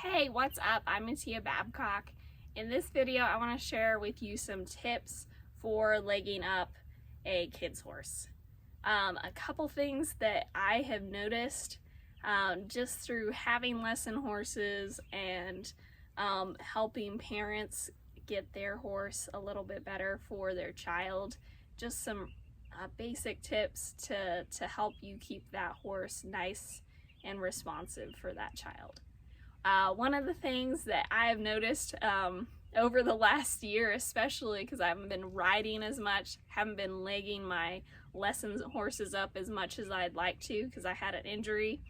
Hey, what's up? I'm Matea Babcock. In this video, I want to share with you some tips for legging up a kid's horse. A couple things that I have noticed just through having lesson horses and helping parents get their horse a little bit better for their child. Just some basic tips to help you keep that horse nice and responsive for that child. One of the things that I've noticed over the last year, especially because I haven't been riding as much, haven't been legging my lessons horses up as much as I'd like to because I had an injury.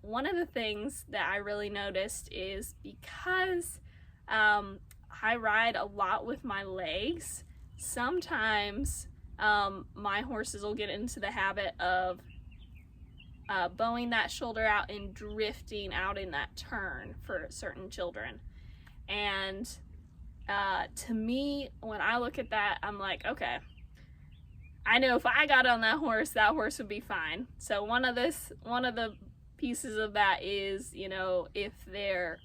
One of the things that I really noticed is because I ride a lot with my legs, sometimes my horses will get into the habit of bowing that shoulder out and drifting out in that turn for certain children. And to me, when I look at that, I'm like, okay, I know if I got on that horse would be fine. So one of the pieces of that is, you know, if they're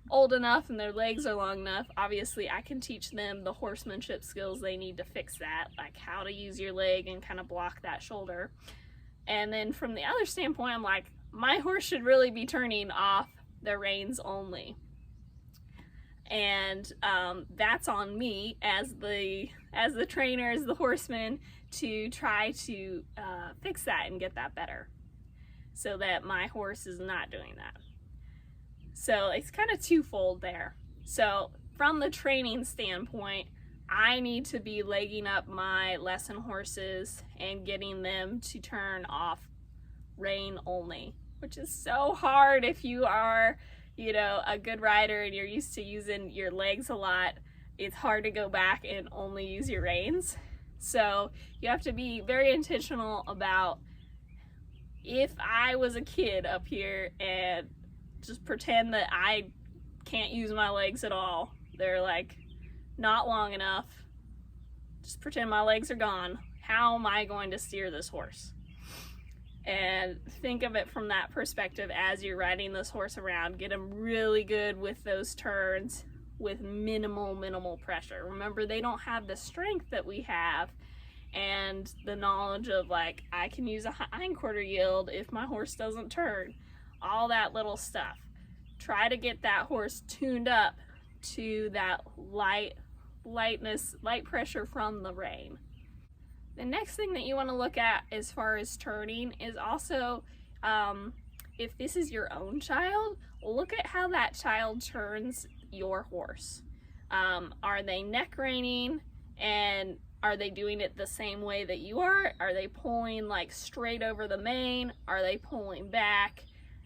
old enough and their legs are long enough, obviously I can teach them the horsemanship skills they need to fix that, like how to use your leg and kind of block that shoulder. And then from the other standpoint, I'm like, my horse should really be turning off the reins only. And that's on me as the trainer, as the horseman, to try to fix that and get that better so that my horse is not doing that. So it's kind of twofold there. So from the training standpoint, I need to be legging up my lesson horses and getting them to turn off rein only, which is so hard if you are, you know, a good rider and you're used to using your legs a lot. It's hard to go back and only use your reins. So you have to be very intentional about, if I was a kid up here and just pretend that I can't use my legs at all, they're like not long enough, just pretend my legs are gone, how am I going to steer this horse? And think of it from that perspective as you're riding this horse around. Get them really good with those turns with minimal pressure. Remember, they don't have the strength that we have and the knowledge of, like, I can use a hindquarter yield if my horse doesn't turn, all that little stuff. Try to get that horse tuned up to that light pressure from the rein. The next thing that you want to look at as far as turning is also, if this is your own child, look at how that child turns your horse. Are they neck reining, and are they doing it the same way that you are? Are they pulling like straight over the mane? Are they pulling back?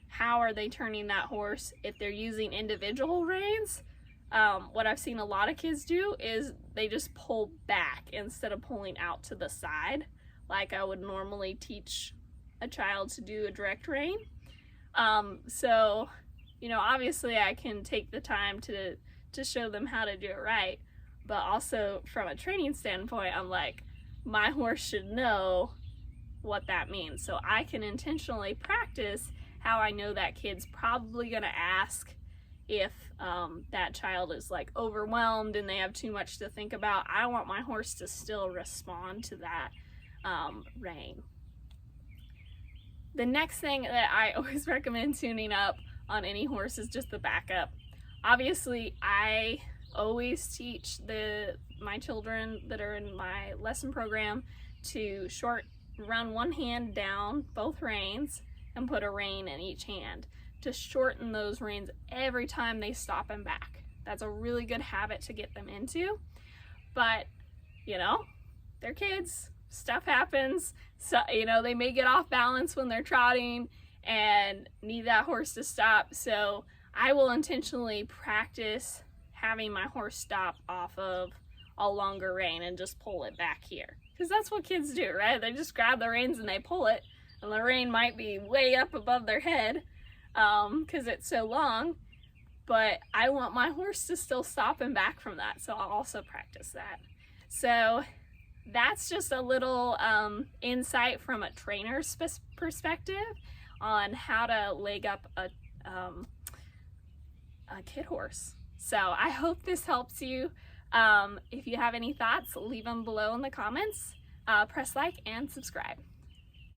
How are they turning that horse? If they're using individual reins, what I've seen a lot of kids do is they just pull back instead of pulling out to the side, like I would normally teach a child to do a direct rein. So, you know, obviously I can take the time to show them how to do it right, but also from a training standpoint, I'm like, my horse should know what that means. So I can intentionally practice how I know that kid's probably gonna ask if that child is like overwhelmed and they have too much to think about. I want my horse to still respond to that rein. The next thing that I always recommend tuning up on any horse is just the backup. Obviously, I always teach my children that are in my lesson program to run one hand down both reins and put a rein in each hand to shorten those reins every time they stop and back. That's a really good habit to get them into. But, you know, they're kids, stuff happens. So, you know, they may get off balance when they're trotting and need that horse to stop. So I will intentionally practice having my horse stop off of a longer rein and just pull it back here. Because that's what kids do, right? They just grab the reins and they pull it, and the rein might be way up above their head because it's so long, but I want my horse to still stop and back from that, so I'll also practice that. So that's just a little insight from a trainer's perspective on how to leg up a kid horse. So I hope this helps you. If you have any thoughts, leave them below in the comments. Press like and subscribe.